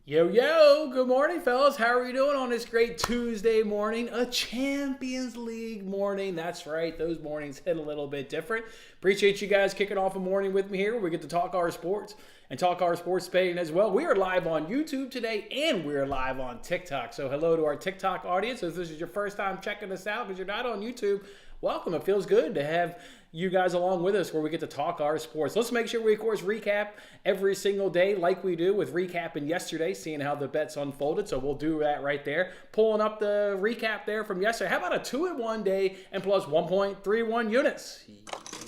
Yo, good morning, fellas. How are you doing on this great Tuesday morning? A Champions League morning. That's right. Those mornings hit a little bit different. Appreciate you guys kicking off a morning with me here. We get to talk our sports and talk our sports betting as well. We are live on YouTube today, and we're live on TikTok. So hello to our TikTok audience. If this is your first time checking us out because you're not on YouTube, welcome. It feels good to have you guys along with us where we get to talk our sports. Let's make sure we, of course, recap every single day like we do with recapping yesterday, seeing how the bets unfolded. So we'll do that right there. Pulling up the recap there from yesterday. How about a 2-in-1 day and plus 1.31 units?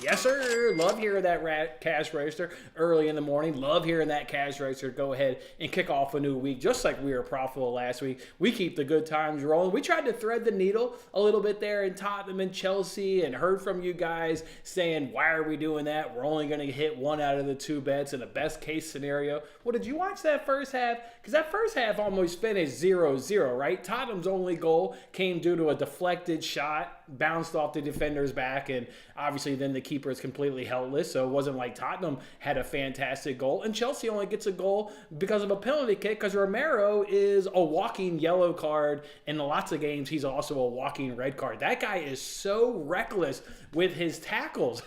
Yes, sir. Love hearing that cash register early in the morning. Love hearing that cash register go ahead and kick off a new week, just like we were profitable last week. We keep the good times rolling. We tried to thread the needle a little bit there in Tottenham and Chelsea and heard from you guys saying, why are we doing that? We're only going to hit one out of the two bets in the best case scenario. Well, did you watch that first half? Because that first half almost finished 0-0, right? Tottenham's only goal came due to a deflected shot, bounced off the defender's back, and obviously then the keeper is completely helpless. So it wasn't like Tottenham had a fantastic goal. And Chelsea only gets a goal because of a penalty kick because Romero is a walking yellow card. In lots of games, he's also a walking red card. That guy is so reckless with his tackles.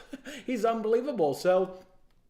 He's unbelievable. So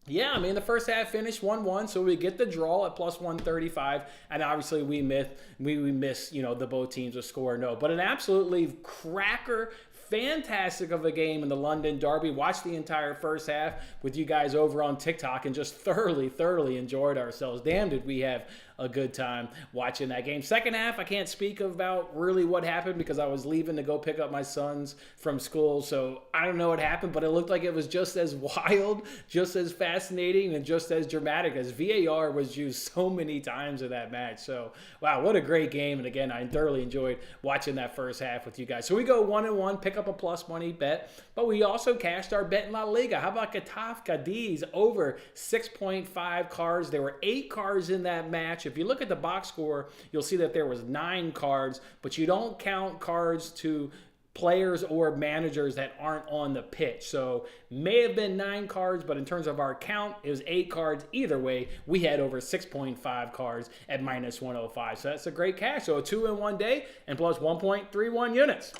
yeah, I mean, the first half finished 1-1, so we get the draw at plus 135, and obviously we miss, the both teams to score no. But an absolutely cracker, fantastic of a game in the London Derby. Watched the entire first half with you guys over on TikTok and just thoroughly enjoyed ourselves. Damn, did we have a good time watching that game. Second half, I can't speak about really what happened because I was leaving to go pick up my sons from school. So I don't know what happened, but it looked like it was just as wild, just as fascinating, and just as dramatic as VAR was used so many times in that match. So, wow, what a great game. And again, I thoroughly enjoyed watching that first half with you guys. So we go 1-1, pick up a plus money bet, but we also cashed our bet in La Liga. How about Getafe Cadiz over 6.5 cards? There were 8 cards in that match. If you look at the box score, you'll see that there was 9 cards, but you don't count cards to players or managers that aren't on the pitch. So may have been 9 cards, but in terms of our count, it was 8 cards. Either way, we had over 6.5 cards at minus 105. So that's a great cash. So a 2-in-1 day and plus 1.31 units.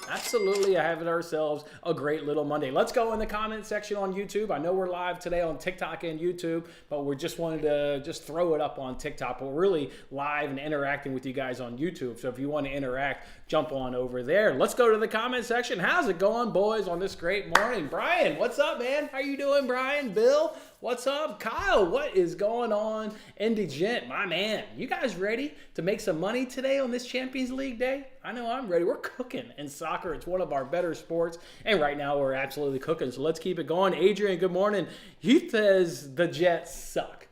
Absolutely, I have it ourselves a great little Monday. Let's go in the comment section on YouTube. I know we're live today on TikTok and YouTube, but we just wanted to just throw it up on TikTok. But we're really live and interacting with you guys on YouTube. So if you want to interact, jump on over there. Let's go to the comment section. How's it going, boys, on this great morning? Brian, what's up, man? How you doing, Brian? Bill, what's up? Kyle, what is going on? Indigent, my man. You guys ready to make some money today on this Champions League day? I know I'm ready. We're cooking in soccer. It's one of our better sports. And right now we're absolutely cooking. So let's keep it going. Adrian, good morning. He says the Jets suck.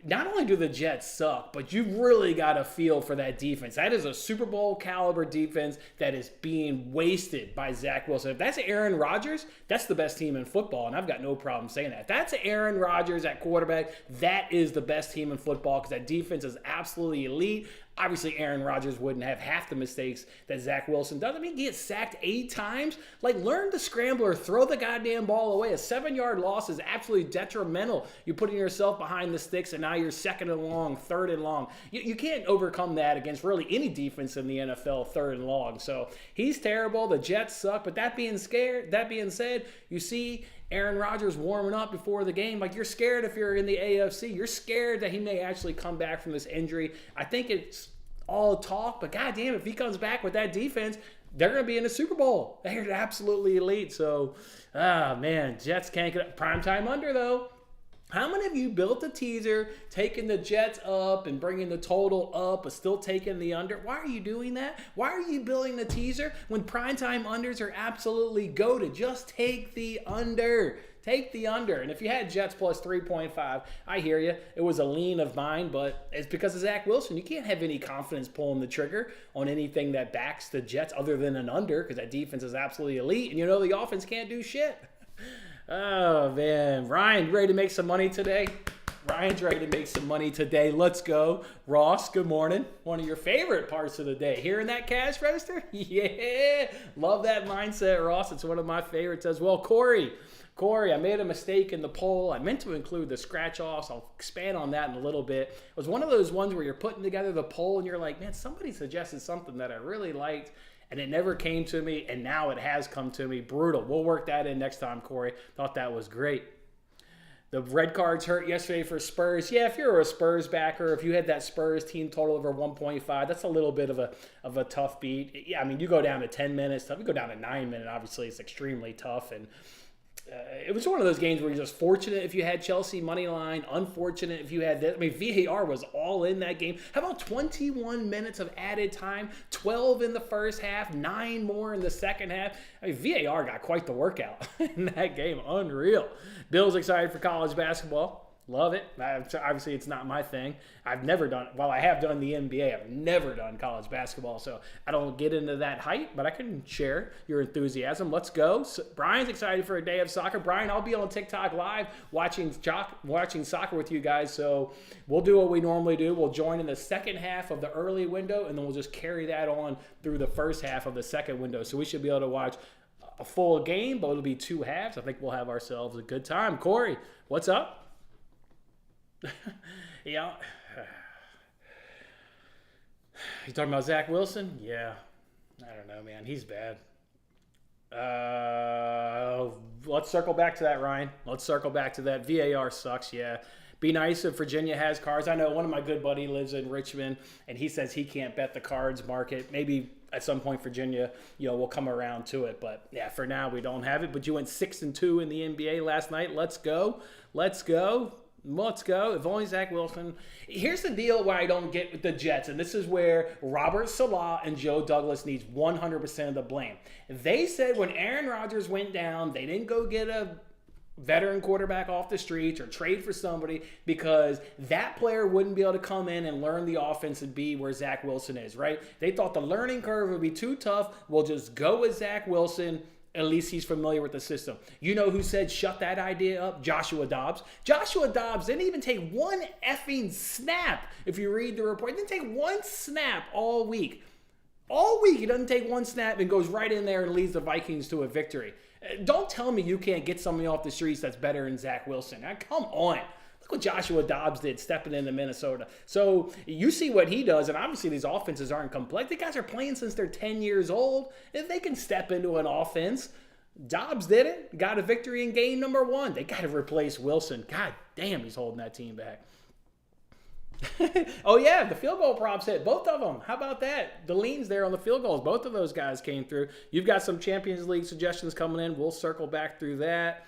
Not only do the Jets suck, but you've really got a feel for that defense. That is a Super Bowl caliber defense that is being wasted by Zach Wilson. If that's Aaron Rodgers, that's the best team in football, and I've got no problem saying that. If that's Aaron Rodgers at quarterback, that is the best team in football because that defense is absolutely elite. Obviously, Aaron Rodgers wouldn't have half the mistakes that Zach Wilson does. I mean, he gets sacked 8 times. Like, learn to scramble or throw the goddamn ball away. A 7-yard loss is absolutely detrimental. You're putting yourself behind the sticks, and now you're second and long, third and long. You can't overcome that against really any defense in the NFL, third and long. So he's terrible. The Jets suck. But that being said, you see Aaron Rodgers warming up before the game. Like, you're scared if you're in the AFC. You're scared that he may actually come back from this injury. I think it's all talk, but goddamn, if he comes back with that defense, they're going to be in the Super Bowl. They're absolutely elite. So, man, Jets can't get primetime under, though. How many of you built a teaser, taking the Jets up and bringing the total up, but still taking the under? Why are you doing that? Why are you building the teaser when primetime unders are absolutely goated? Just take the under. Take the under. And if you had Jets plus 3.5, I hear you. It was a lean of mine, but it's because of Zach Wilson. You can't have any confidence pulling the trigger on anything that backs the Jets other than an under because that defense is absolutely elite. And you know the offense can't do shit. Oh, man. Ryan, you ready to make some money today? Ryan's ready to make some money today. Let's go. Ross, good morning. One of your favorite parts of the day. Hearing that cash register? Yeah. Love that mindset, Ross. It's one of my favorites as well. Corey, Corey, I made a mistake in the poll. I meant to include the scratch-offs. I'll expand on that in a little bit. It was one of those ones where you're putting together the poll and you're like, man, somebody suggested something that I really liked, and it never came to me, and now it has come to me. Brutal. We'll work that in next time, Corey. Thought that was great. The red cards hurt yesterday for Spurs. Yeah, if you're a Spurs backer, if you had that Spurs team total over 1.5, that's a little bit of a tough beat. Yeah, I mean, you go down to 10 minutes. If you go down to 9 minutes, obviously it's extremely tough. And it was one of those games where you're just fortunate if you had Chelsea money line, unfortunate if you had this. I mean, VAR was all in that game. How about 21 minutes of added time, 12 in the first half, 9 more in the second half? I mean, VAR got quite the workout in that game. Unreal. Bill's excited for college basketball. Love it. Obviously, it's not my thing. I've never done, while I have done the NBA, I've never done college basketball, so I don't get into that hype, but I can share your enthusiasm. Let's go. So, Brian's excited for a day of soccer. Brian, I'll be on TikTok live watching soccer with you guys, so we'll do what we normally do. We'll join in the second half of the early window, and then we'll just carry that on through the first half of the second window, so we should be able to watch a full game, but it'll be 2 halves. I think we'll have ourselves a good time. Corey, what's up? Yeah. You talking about Zach Wilson? Yeah. I don't know, man. He's bad. Let's circle back to that, Ryan. Let's circle back to that. VAR sucks, yeah. Be nice if Virginia has cards. I know one of my good buddy lives in Richmond, and he says he can't bet the cards market. Maybe at some point Virginia, will come around to it. But, yeah, for now we don't have it. But you went 6-2 in the NBA last night. Let's go. Let's go. Let's go. If only Zach Wilson. Here's the deal why I don't get with the Jets, and this is where Robert Salah and Joe Douglas needs 100% of the blame. They said when Aaron Rodgers went down, they didn't go get a veteran quarterback off the streets or trade for somebody because that player wouldn't be able to come in and learn the offense and be where Zach Wilson is, right? They thought the learning curve would be too tough. We'll just go with Zach Wilson. At least he's familiar with the system. You know who said shut that idea up? Joshua Dobbs. Joshua Dobbs didn't even take one effing snap. If you read the report, he didn't take one snap all week. All week he doesn't take one snap and goes right in there and leads the Vikings to a victory. Don't tell me you can't get somebody off the streets that's better than Zach Wilson. Now, come on. Look what Joshua Dobbs did stepping into Minnesota. So you see what he does, and obviously these offenses aren't complex. The guys are playing since they're 10 years old. If they can step into an offense, Dobbs did it. Got a victory in game number 1. They got to replace Wilson. God damn, he's holding that team back. Oh, yeah, the field goal props hit. Both of them. How about that? The leans there on the field goals. Both of those guys came through. You've got some Champions League suggestions coming in. We'll circle back through that.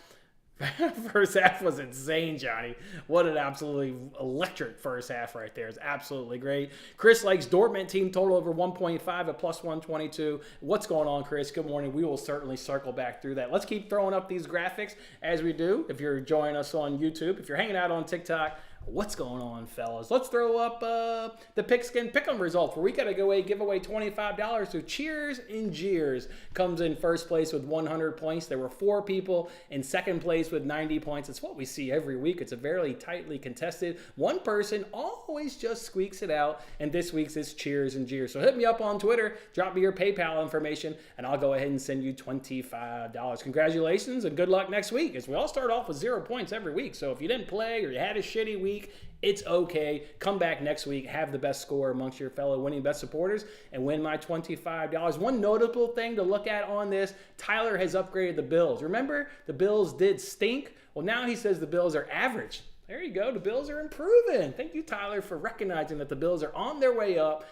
First half was insane, Johnny. What an absolutely electric first half right there. It's absolutely great. Chris likes Dortmund team total over 1.5 at plus 122. What's going on, Chris? Good morning. We will certainly circle back through that. Let's keep throwing up these graphics as we do. If you're joining us on YouTube, if you're hanging out on TikTok, what's going on, fellas? Let's throw up the Pigskin Pick'em results where we got to give away $25. So Cheers and Jeers comes in first place with 100 points. There were 4 people in second place with 90 points. It's what we see every week. It's a very tightly contested. One person always just squeaks it out, and this week's is Cheers and Jeers. So hit me up on Twitter, drop me your PayPal information, and I'll go ahead and send you $25. Congratulations and good luck next week, as we all start off with 0 points every week. So if you didn't play or you had a shitty week, it's okay. Come back next week, have the best score amongst your fellow winning bet supporters, and win my $25. One notable thing to look at on this, Tyler has upgraded the Bills. Remember, the Bills did stink? Well, now he says the Bills are average. There you go. The Bills are improving. Thank you, Tyler, for recognizing that the Bills are on their way up.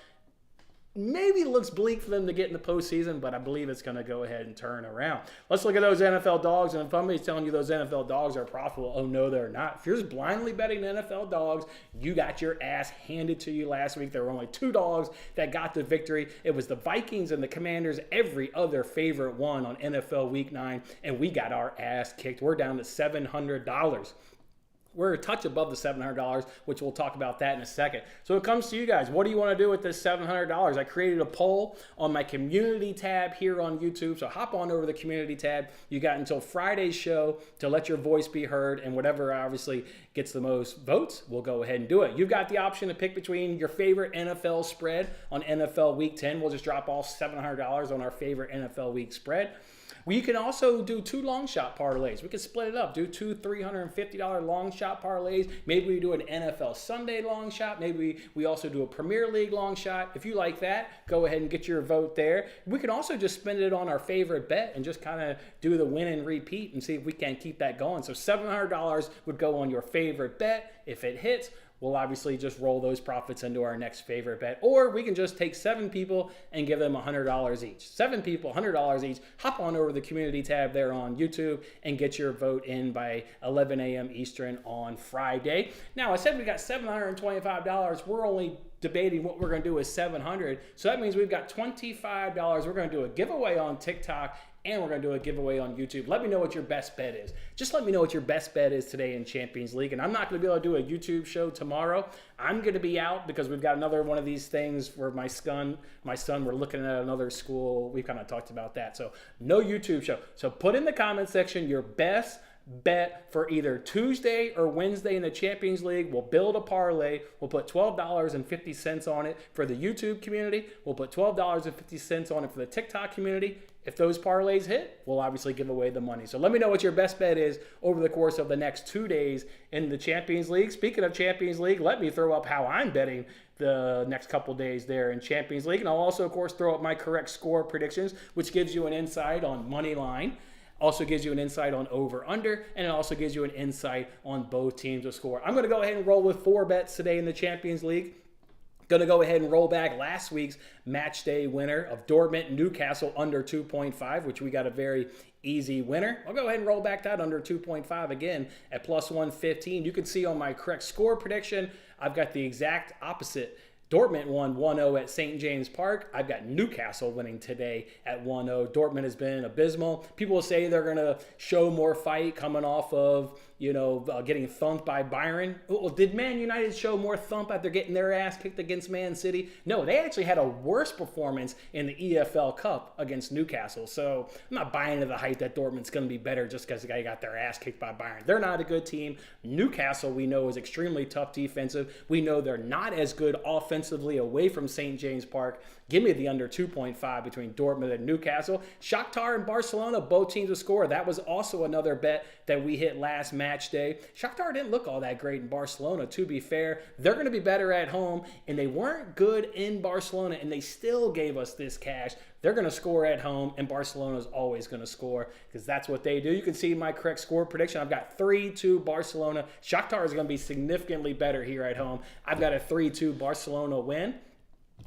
Maybe it looks bleak for them to get in the postseason, but I believe it's going to go ahead and turn around. Let's look at those NFL dogs, and if somebody's telling you those NFL dogs are profitable, oh no, they're not. If you're just blindly betting NFL dogs, you got your ass handed to you last week. There were only 2 dogs that got the victory. It was the Vikings and the Commanders, every other favorite one on NFL Week 9, and we got our ass kicked. We're down to $700. We're a touch above the $700, which we'll talk about that in a second. So it comes to you guys. What do you want to do with this $700? I created a poll on my community tab here on YouTube. So hop on over to the community tab. You got until Friday's show to let your voice be heard, and whatever obviously gets the most votes, we'll go ahead and do it. You've got the option to pick between your favorite NFL spread on NFL Week 10. We'll just drop all $700 on our favorite NFL Week spread. We can also do 2 long shot parlays. We can split it up, do 2 $350 long shot parlays. Maybe we do an NFL Sunday long shot. Maybe we also do a Premier League long shot. If you like that, go ahead and get your vote there. We can also just spend it on our favorite bet and just kind of do the win and repeat and see if we can keep that going. So $700 would go on your favorite bet. If it hits, we'll obviously just roll those profits into our next favorite bet. Or we can just take 7 people and give them $100 each. 7 people, $100 each. Hop on over to the community tab there on YouTube and get your vote in by 11 a.m. Eastern on Friday. Now, I said we got $725. We're only debating what we're going to do with $700. So that means we've got $25. We're going to do a giveaway on TikTok, and we're going to do a giveaway on YouTube. Let me know what your best bet is. Just let me know what your best bet is today in Champions League. And I'm not going to be able to do a YouTube show tomorrow. I'm going to be out because we've got another one of these things where my son, we're looking at another school. We've kind of talked about that. So no YouTube show. So put in the comment section your best bet for either Tuesday or Wednesday in the Champions League. We'll build a parlay. We'll put $12.50 on it for the YouTube community. We'll put $12.50 on it for the TikTok community. If those parlays hit, we'll obviously give away the money. So let me know what your best bet is over the course of the next 2 days in the Champions League. Speaking of Champions League, let me throw up how I'm betting the next couple days there in Champions League. And I'll also, of course, throw up my correct score predictions, which gives you an insight on money line. Also gives you an insight on over-under, and it also gives you an insight on both teams to score. I'm going to go ahead and roll with 4 bets today in the Champions League. Going to go ahead and roll back last week's match day winner of Dortmund-Newcastle under 2.5, which we got a very easy winner. I'll go ahead and roll back that under 2.5 again at plus 115. You can see on my correct score prediction, I've got the exact opposite. Dortmund won 1-0 at St. James Park. I've got Newcastle winning today at 1-0. Dortmund has been abysmal. People say they're going to show more fight coming off of, getting thumped by Bayern. Well, did Man United show more thump after getting their ass kicked against Man City? No, they actually had a worse performance in the EFL Cup against Newcastle. So I'm not buying into the hype that Dortmund's going to be better just because they got their ass kicked by Bayern. They're not a good team. Newcastle, we know, is extremely tough defensive. We know they're not as good offensively away from St. James Park. Give me the under 2.5 between Dortmund and Newcastle. Shakhtar and Barcelona, both teams to score. That was also another bet that we hit last match day. Shakhtar didn't look all that great in Barcelona, to be fair. They're going to be better at home, and they weren't good in Barcelona, and they still gave us this cash. They're going to score at home, and Barcelona is always going to score because that's what they do. You can see my correct score prediction. I've got 3-2 Barcelona. Shakhtar is going to be significantly better here at home. I've got a 3-2 Barcelona win.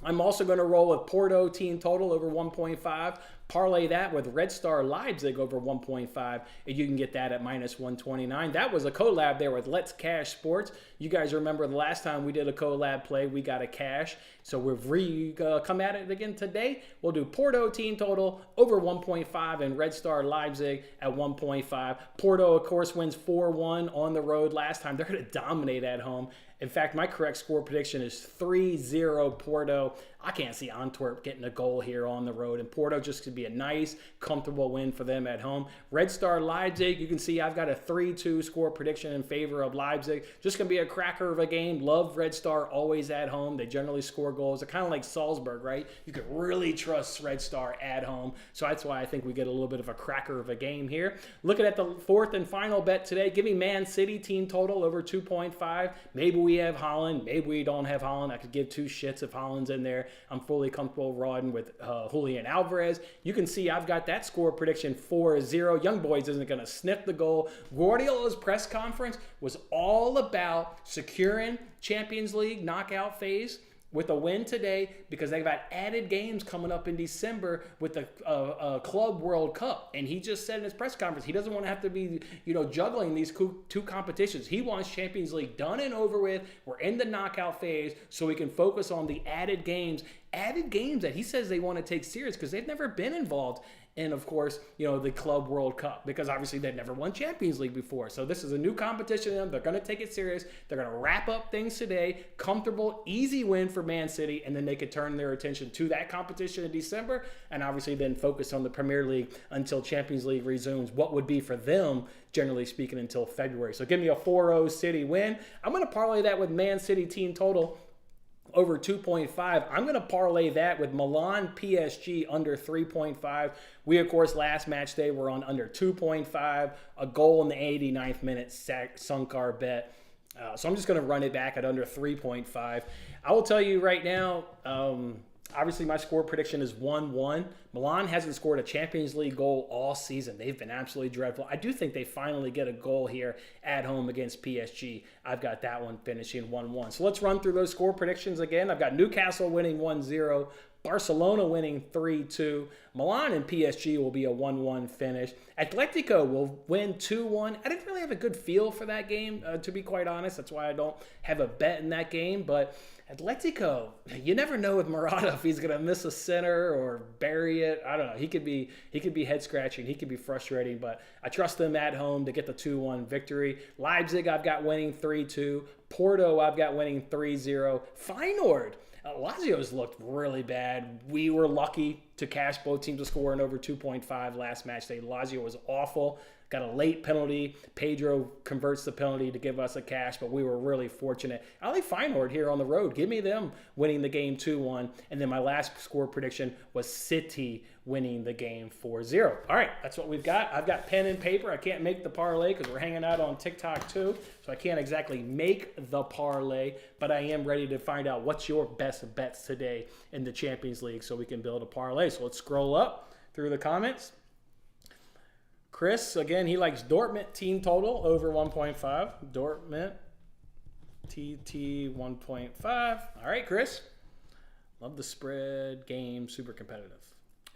I'm also going to roll with Porto team total over 1.5. Parlay that with Red Star Leipzig over 1.5, and you can get that at minus 129. That was a collab there with Let's Cash Sports. You guys remember the last time we did a collab play, we got a cash. So we've come at it again today. We'll do Porto team total over 1.5 and Red Star Leipzig at 1.5. Porto, of course, wins 4-1 on the road last time. They're going to dominate at home. In fact, my correct score prediction is 3-0 Porto. I can't see Antwerp getting a goal here on the road, and Porto just could be a nice, comfortable win for them at home. Red Star Leipzig, you can see I've got a 3-2 score prediction in favor of Leipzig. Just going to be a cracker of a game. Love Red Star always at home. They generally score goals. They're kind of like Salzburg, right? You can really trust Red Star at home, so that's why I think we get a little bit of a cracker of a game here. Looking at the fourth and final bet today, give me Man City team total over 2.5. Maybe we have Haaland. Maybe we don't have Haaland. I could give 2 shits if Haaland's in there. I'm fully comfortable riding with Julian Alvarez. You can see I've got that score prediction 4-0. Young Boys isn't going to sniff the goal. Guardiola's press conference was all about securing Champions League knockout phase with a win today because they've got added games coming up in December with the Club World Cup. And he just said in his press conference, he doesn't want to have to be, juggling these 2 competitions. He wants Champions League done and over with. We're in the knockout phase so we can focus on the added games that he says they want to take serious because they've never been involved and of course, the Club World Cup, because obviously they've never won Champions League before. So this is a new competition to them. They're going to take it serious. They're going to wrap up things today. Comfortable, easy win for Man City, and then they could turn their attention to that competition in December, and obviously then focus on the Premier League until Champions League resumes, what would be for them, generally speaking, until February. So give me a 4-0 City win. I'm going to parlay that with Man City team total over 2.5. I'm going to parlay that with Milan PSG under 3.5. We, of course, last match day were on under 2.5. A goal in the 89th minute sunk our bet. So I'm just going to run it back at under 3.5. I will tell you right now, obviously my score prediction is 1-1. Milan hasn't scored a Champions League goal all season. They've been absolutely dreadful. I do think they finally get a goal here at home against PSG. I've got that one finishing 1-1. So let's run through those score predictions again. I've got Newcastle winning 1-0. Barcelona winning 3-2. Milan and PSG will be a 1-1 finish. Atletico will win 2-1. I didn't really have a good feel for that game, to be quite honest. That's why I don't have a bet in that game. But Atletico, you never know with Morata if he's going to miss a center or bury it. I don't know. He could be head scratching. He could be frustrating. But I trust them at home to get the 2-1 victory. Leipzig, I've got winning 3-2. Porto, I've got winning 3-0. Feyenoord. Lazio's looked really bad. We were lucky to cash both teams to score in over 2.5 last match day. Lazio was awful. Got a late penalty. Pedro converts the penalty to give us a cash, but we were really fortunate. I like Feyenoord here on the road. Give me them winning the game 2-1. And then my last score prediction was City winning the game 4-0. All right, that's what we've got. I've got pen and paper. I can't make the parlay because we're hanging out on TikTok too, so I can't exactly make the parlay, but I am ready to find out what's your best bets today in the Champions League so we can build a parlay. So let's scroll up through the comments. Chris, again, he likes Dortmund team total over 1.5. Dortmund TT 1.5. All right, Chris. Love the spread game, super competitive.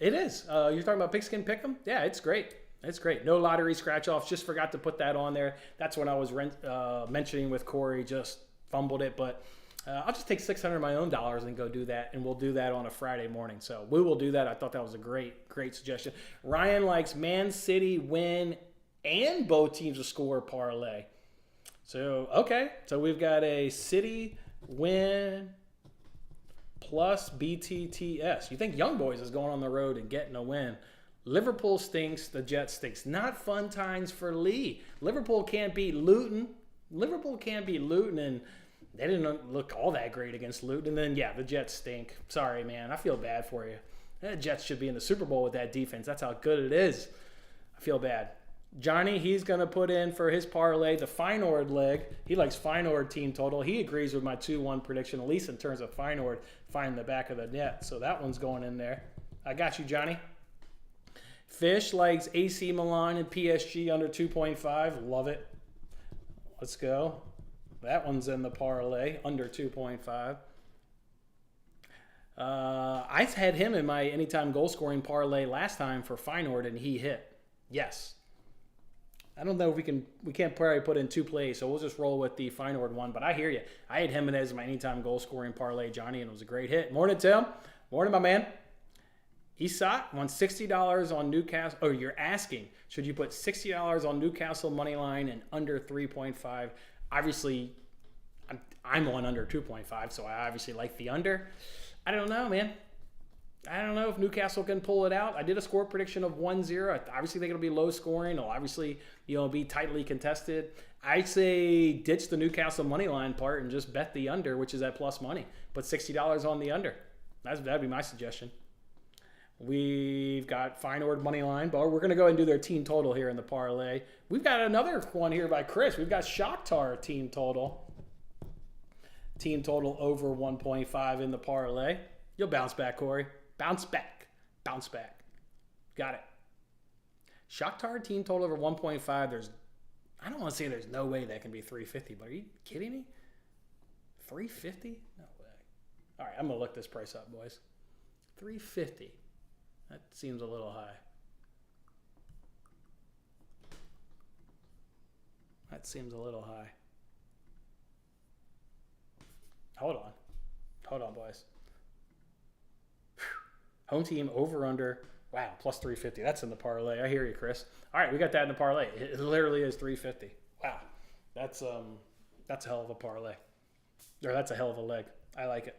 It is. You're talking about Pigskin Pick'em? Yeah, it's great. It's great. No lottery scratch-offs. Just forgot to put that on there. That's when I was mentioning with Corey. Just fumbled it. But I'll just take $600 of my own dollars and go do that. And we'll do that on a Friday morning. So we will do that. I thought that was a great suggestion. Ryan likes Man City win and both teams to score parlay. So, okay. So we've got a City win plus BTTS. You think Young Boys is going on the road and getting a win. Liverpool stinks. The Jets stinks. Not fun times for Lee. Liverpool can't beat Luton. And they didn't look all that great against Luton. And then, yeah, the Jets stink. Sorry, man. I feel bad for you. The Jets should be in the Super Bowl with that defense. That's how good it is. I feel bad. Johnny, he's going to put in for his parlay the Feyenoord leg. He likes Feyenoord team total. He agrees with my 2-1 prediction, at least in terms of Feyenoord finding the back of the net. So that one's going in there. I got you, Johnny. Fish likes AC Milan and PSG under 2.5. Love it. Let's go. That one's in the parlay, under 2.5. I had him in my anytime goal scoring parlay last time for Feyenoord, and he hit. Yes. I don't know if we can't probably put in two plays, so we'll just roll with the Feyenoord one. But I hear you. I had him as my anytime goal scoring parlay, Johnny, and it was a great hit. Morning, Tim. Morning, my man. Isak won $60 on Newcastle. Oh, you're asking, should you put $60 on Newcastle money line and under 3.5? Obviously, I'm on under 2.5, so I obviously like the under. I don't know, man. I don't know if Newcastle can pull it out. I did a score prediction of 1-0. Obviously, they're going to be low scoring. It'll obviously, be tightly contested. I say ditch the Newcastle money line part and just bet the under, which is at plus money. Put $60 on the under. That'd be my suggestion. We've got Feyenoord money line, but we're going to go ahead and do their team total here in the parlay. We've got another one here by Chris. We've got Shakhtar team total. Team total over 1.5 in the parlay. You'll bounce back, Corey. Bounce back. Got it. Shakhtar team total over 1.5. I don't want to say there's no way that can be 350, but are you kidding me? 350? No way. All right, I'm going to look this price up, boys. 350. That seems a little high. Hold on, boys. Home team over under Wow, plus 350. That's in the parlay. I hear you, Chris. All right, we got that in the parlay. It literally is 350. Wow, that's a hell of a parlay. Or that's a hell of a leg. I like it.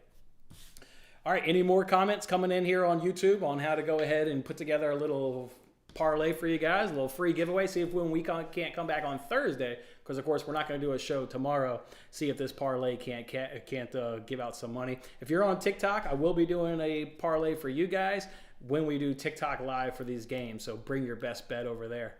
All right, any more comments coming in here on YouTube on how to go ahead and put together a little parlay for you guys, a little free giveaway. See if when we can't come back on Thursday, because of course we're not going to do a show tomorrow. See if this parlay can't give out some money. If you're on TikTok, I will be doing a parlay for you guys when we do TikTok live for these games. So bring your best bet over there.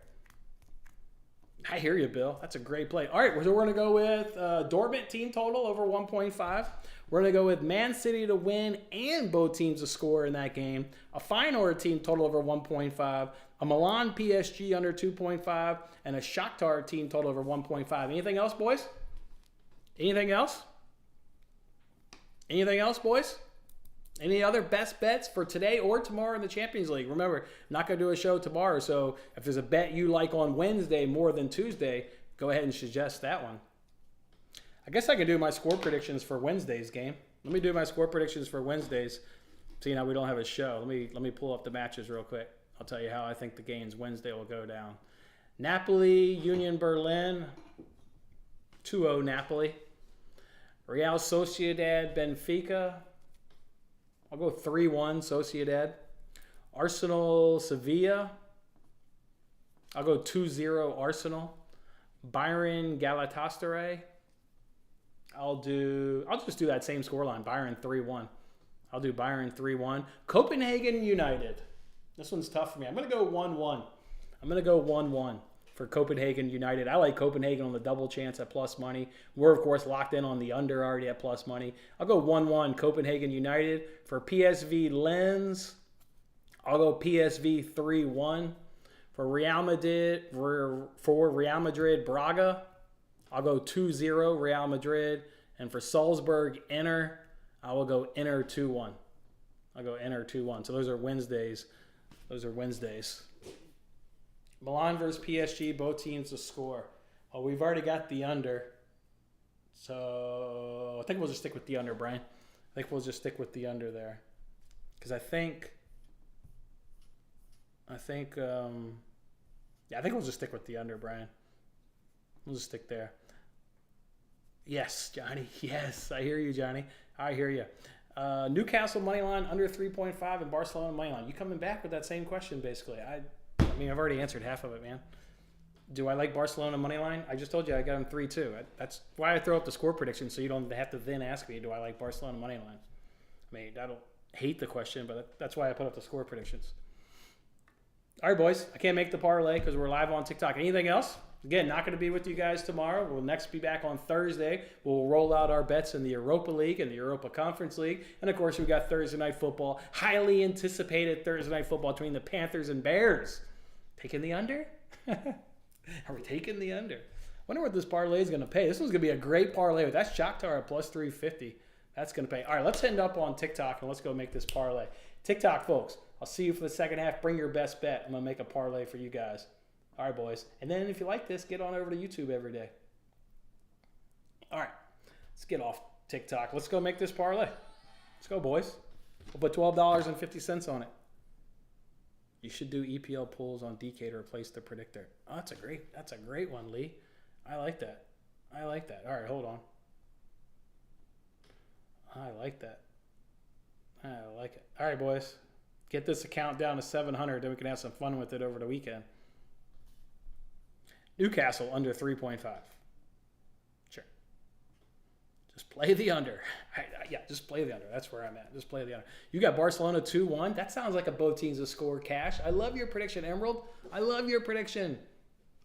I hear you, Bill. That's a great play. All right, so we're going to go with Dortmund team total over 1.5. We're going to go with Man City to win and both teams to score in that game. A Feyenoord team total over 1.5. A Milan PSG under 2.5. And a Shakhtar team total over 1.5. Anything else, boys? Anything else? Anything else, boys? Any other best bets for today or tomorrow in the Champions League? Remember, I'm not going to do a show tomorrow, so if there's a bet you like on Wednesday more than Tuesday, go ahead and suggest that one. I guess I can do my score predictions for Wednesday's game. Let me do my score predictions for Wednesdays. Seeing how we don't have a show. Let me pull up the matches real quick. I'll tell you how I think the games Wednesday will go down. Napoli, Union Berlin, 2-0 Napoli. Real Sociedad, Benfica. I'll go 3-1 Sociedad. Arsenal, Sevilla. I'll go 2-0 Arsenal. Bayern, Galatasaray. I'll just do that same scoreline. Bayern 3-1. I'll do Bayern 3-1. Copenhagen United. This one's tough for me. I'm going to go 1-1. I'm going to go 1-1 for Copenhagen United. I like Copenhagen on the double chance at plus money. We're, of course, locked in on the under already at plus money. I'll go 1-1 Copenhagen United. For PSV Lens, I'll go PSV 3-1. For Real Madrid Braga, I'll go 2-0 Real Madrid. And for Salzburg Inter, I will go Inter 2-1. I'll go Inter 2-1. So those are Wednesdays. Milan versus PSG, both teams to score. Well, we've already got the under. So I think we'll just stick with the under, Brian. I think we'll just stick with the under there. Because I think we'll just stick with the under, Brian. We'll just stick there. Yes, Johnny. Yes, I hear you, Johnny. I hear you. Newcastle money line under 3.5 and Barcelona money line. You coming back with that same question, basically. I mean, I've already answered half of it, man. Do I like Barcelona money line? I just told you I got them 3-2. That's why I throw up the score prediction, so you don't have to then ask me, do I like Barcelona money line? I mean, I don't hate the question, but that's why I put up the score predictions. All right, boys. I can't make the parlay because we're live on TikTok. Anything else? Again, not going to be with you guys tomorrow. We'll next be back on Thursday. We'll roll out our bets in the Europa League and the Europa Conference League. And, of course, we've got Thursday Night Football. Highly anticipated Thursday Night Football between the Panthers and Bears. Taking the under? Are we taking the under? I wonder what this parlay is going to pay. This one's going to be a great parlay. That's Shakhtar at plus 350. That's going to pay. All right, let's end up on TikTok, and let's go make this parlay. TikTok, folks, I'll see you for the second half. Bring your best bet. I'm going to make a parlay for you guys. All right, boys. And then if you like this, get on over to YouTube every day. All right, let's get off TikTok. Let's go make this parlay. Let's go, boys. We'll put $12.50 on it. You should do EPL pulls on DK to replace the predictor. Oh, that's a great one, Lee. I like that. All right, hold on. I like that. I like it. All right, boys. Get this account down to 700, then we can have some fun with it over the weekend. Newcastle under 3.5. Sure. Just play the under. Yeah, just play the under. That's where I'm at. Just play the under. You got Barcelona 2-1. That sounds like a both teams to score cash. I love your prediction, Emerald. I love your prediction,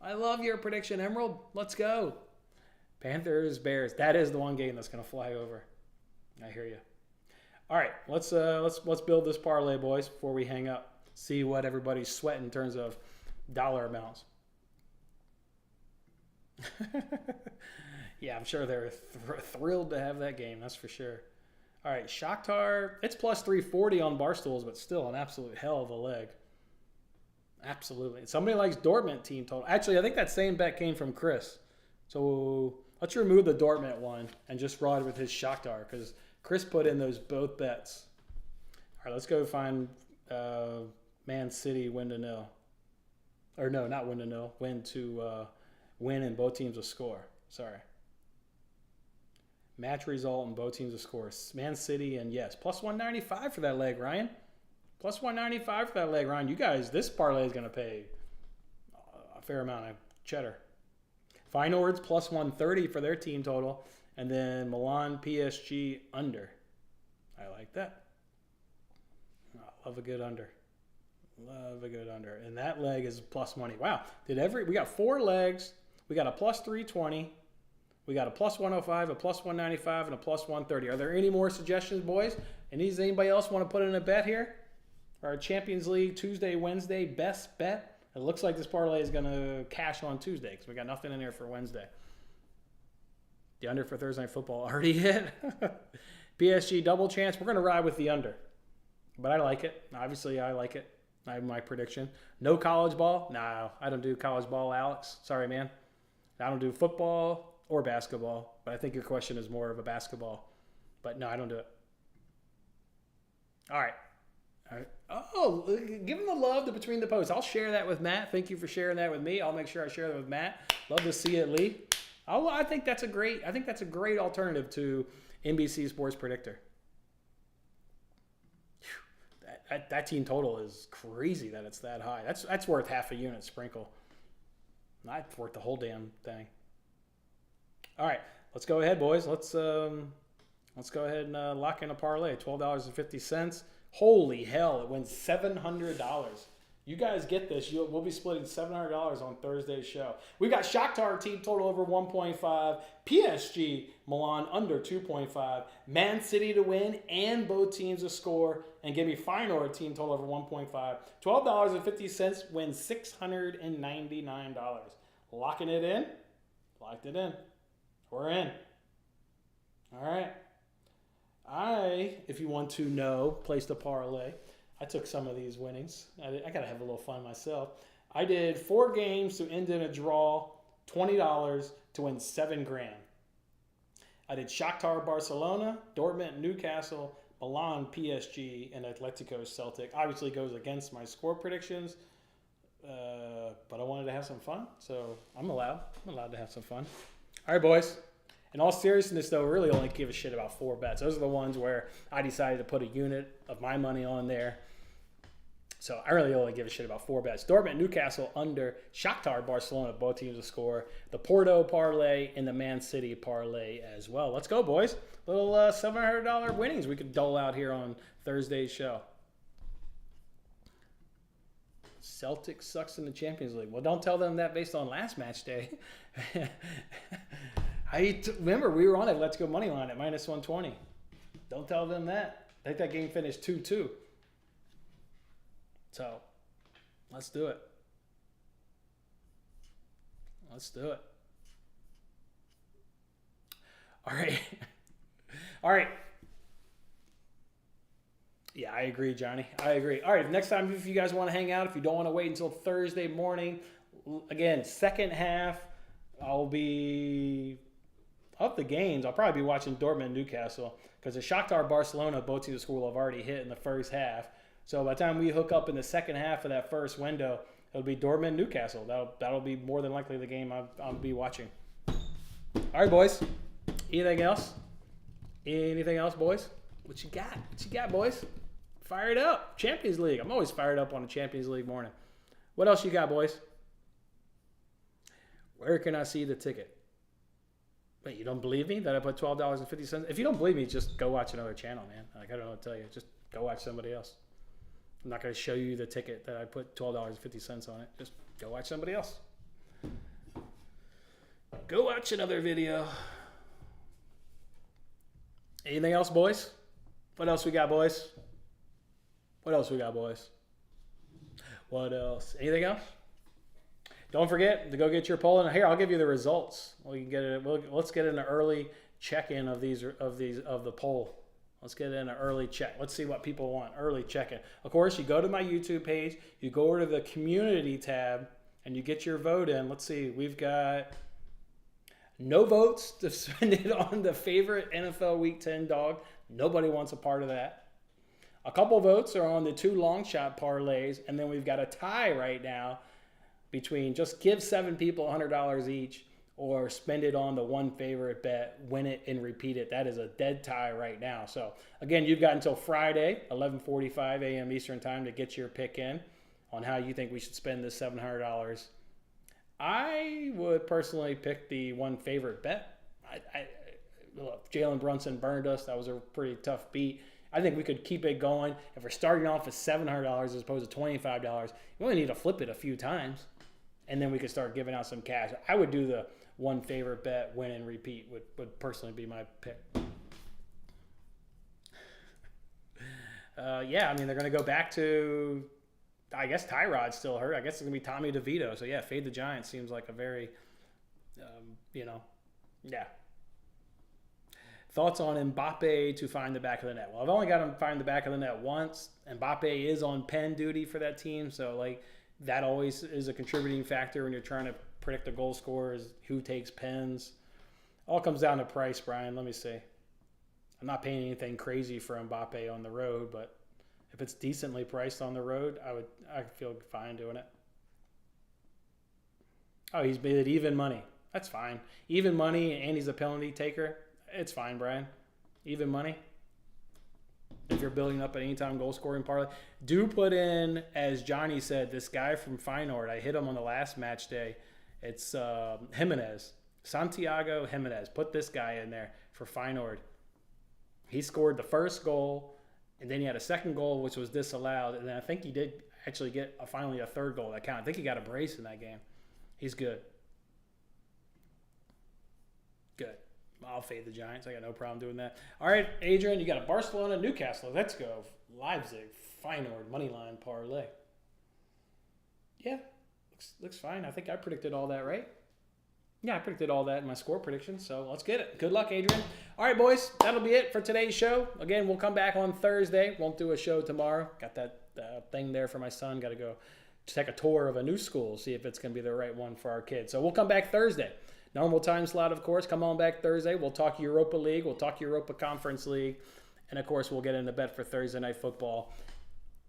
Emerald. Let's go. Panthers, Bears. That is the one game that's going to fly over. I hear you. All right, let's build this parlay, boys, before we hang up. See what everybody's sweating in terms of dollar amounts. Yeah, I'm sure they're thrilled to have that game. That's for sure. All right, Shakhtar. It's plus 340 on Barstools, but still an absolute hell of a leg. Absolutely. Somebody likes Dortmund team total. Actually, I think that same bet came from Chris. So let's remove the Dortmund one and just ride with his Shakhtar because Chris put in those both bets. All right, let's go find Man City win to nil. Or no, not win to nil. Win and both teams will score. Sorry. Match result and both teams will score. Man City and yes, plus 195 for that leg, Ryan. Plus 195 for that leg, Ryan. You guys, this parlay is going to pay a fair amount of cheddar. Feyenoord's plus 130 for their team total. And then Milan PSG under. I like that. Love a good under. Love a good under. And that leg is plus money. Wow. We got 4 legs. We got a plus 320. We got a plus 105, a plus 195, and a plus 130. Are there any more suggestions, boys? And does anybody else want to put in a bet here? For our Champions League Tuesday, Wednesday best bet. It looks like this parlay is going to cash on Tuesday because we got nothing in there for Wednesday. The under for Thursday Night Football already hit. PSG double chance. We're going to ride with the under. But I like it. Obviously, I like it. I have my prediction. No college ball? No, I don't do college ball, Alex. Sorry, man. I don't do football or basketball. But I think your question is more of a basketball. But no, I don't do it. All right. Oh, give him the love to Between the Posts. I'll share that with Matt. Thank you for sharing that with me. I'll make sure I share that with Matt. Love to see it, Lee. I think that's a great alternative to NBC Sports Predictor. That team total is crazy that it's that high. That's worth half a unit sprinkle. Not worth the whole damn thing. All right, let's go ahead, boys. Let's go ahead and lock in a parlay. $12.50. Holy hell! It wins $700. You guys get this. We'll be splitting $700 on Thursday's show. We got Shakhtar team total over 1.5. PSG Milan under 2.5. Man City to win and both teams to score. And give me Feyenoord team total over 1.5. $12.50 wins $699. Locking it in. Locked it in. We're in. All right. If you want to know, placed a parlay. I took some of these winnings. I got to have a little fun myself. I did 4 games to end in a draw, $20 to win $7,000. I did Shakhtar Barcelona, Dortmund Newcastle, Milan PSG, and Atletico Celtic. Obviously goes against my score predictions, but I wanted to have some fun, so I'm allowed to have some fun. All right, boys. In all seriousness, though, really only give a shit about 4 bets. Those are the ones where I decided to put a unit of my money on there. So I really only give a shit about 4 bets. Dortmund, Newcastle, under. Shakhtar, Barcelona, both teams to score. The Porto parlay and the Man City parlay as well. Let's go, boys. Little $700 winnings we could dole out here on Thursday's show. Celtic sucks in the Champions League. Well, don't tell them that based on last match day. Remember, we were on it. Let's go money line at minus 120. Don't tell them that. I think that game finished 2-2. So, let's do it. Let's do it. All right. All right. Yeah, I agree, Johnny. I agree. All right, next time if you guys want to hang out, if you don't want to wait until Thursday morning, again, second half, I'll be of the games. I'll probably be watching Dortmund Newcastle because the Shakhtar Barcelona, both teams will have already hit in the first half. So by the time we hook up in the second half of that first window, it'll be Dortmund Newcastle. That'll be more than likely the game I'll be watching. All right, boys. Anything else? Anything else, boys? What you got? What you got, boys? Fire it up. Champions League. I'm always fired up on a Champions League morning. What else you got, boys? Where can I see the ticket? Wait, you don't believe me that I put $12.50? If you don't believe me, just go watch another channel, man. Like, I don't know what to tell you. Just go watch somebody else. I'm not going to show you the ticket that I put $12.50 on it. Just go watch somebody else. Go watch another video. Anything else, boys? What else we got, boys? What else we got, boys? What else? Anything else? Don't forget to go get your poll in. Here, I'll give you the results. We can get it. Let's get an early check-in of the poll. Let's get in an early check. Let's see what people want. Early check-in. Of course, you go to my YouTube page. You go over to the community tab, and you get your vote in. Let's see. We've got no votes to spend it on the favorite NFL Week 10 dog. Nobody wants a part of that. A couple votes are on the 2 long shot parlays, and then we've got a tie right now between just give 7 people $100 each or spend it on the 1 favorite bet, win it and repeat it. That is a dead tie right now. So again, you've got until Friday, 11:45 a.m. Eastern time to get your pick in on how you think we should spend this $700. I would personally pick the 1 favorite bet. Look, Jalen Brunson burned us. That was a pretty tough beat. I think we could keep it going. If we're starting off with $700 as opposed to $25, we only need to flip it a few times, and then we could start giving out some cash. I would do the 1 favorite bet, win and repeat would personally be my pick. Yeah, I mean, they're going to go back to, I guess Tyrod's still hurt. I guess it's going to be Tommy DeVito. So, yeah, fade the Giants seems like a very, yeah. Thoughts on Mbappe to find the back of the net? Well, I've only got him find the back of the net once. Mbappe is on pen duty for that team, so like that always is a contributing factor when you're trying to predict the goal scorers, who takes pens. All comes down to price, Brian. Let me see. I'm not paying anything crazy for Mbappe on the road, but if it's decently priced on the road, I feel fine doing it. Oh, he's made it even money. That's fine. Even money, and he's a penalty taker. It's fine, Brian. Even money. If you're building up an anytime goal scoring parlay, do put in, as Johnny said, this guy from Feyenoord. I hit him on the last match day. It's Jimenez, Santiago Jimenez. Put this guy in there for Feyenoord. He scored the first goal, and then he had a second goal, which was disallowed. And then I think he did actually get finally a third goal that counted. I think he got a brace in that game. He's good. Good. I'll fade the Giants. I got no problem doing that. All right, Adrian, you got a Barcelona, Newcastle. Let's go. Leipzig, Feyenoord, moneyline parlay. Yeah, looks fine. I think I predicted all that, right? Yeah, I predicted all that in my score prediction, so let's get it. Good luck, Adrian. All right, boys, that'll be it for today's show. Again, we'll come back on Thursday. Won't do a show tomorrow. Got that thing there for my son. Got to go take a tour of a new school, see if it's going to be the right one for our kids. So we'll come back Thursday. Normal time slot, of course. Come on back Thursday. We'll talk Europa League. We'll talk Europa Conference League. And, of course, we'll get into bet for Thursday Night Football.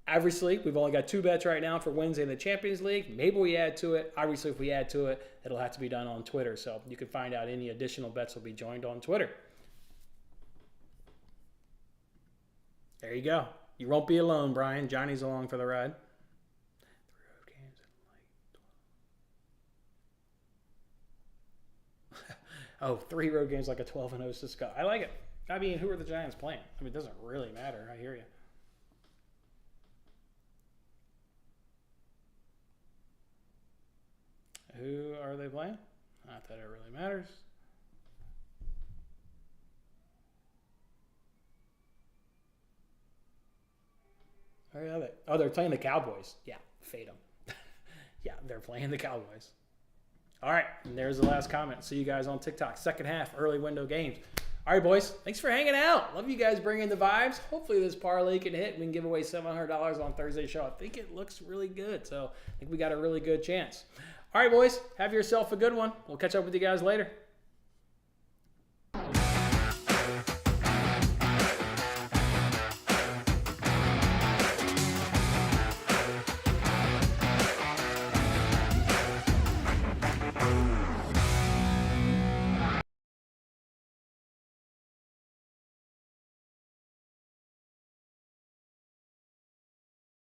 Obviously, we've only got 2 bets right now for Wednesday in the Champions League. Maybe we add to it. Obviously, if we add to it, it'll have to be done on Twitter. So you can find out any additional bets will be joined on Twitter. There you go. You won't be alone, Brian. Johnny's along for the ride. Oh, 3 road games like a 12-0 Cisco. I like it. I mean, who are the Giants playing? I mean, it doesn't really matter. I hear you. Who are they playing? Not that it really matters. Where are they? Oh, they're playing the Cowboys. Yeah, fade them. Yeah, they're playing the Cowboys. All right, and there's the last comment. See you guys on TikTok. Second half, early window games. All right, boys. Thanks for hanging out. Love you guys bringing the vibes. Hopefully this parlay can hit. We can give away $700 on Thursday's show. I think it looks really good, so I think we got a really good chance. All right, boys. Have yourself a good one. We'll catch up with you guys later.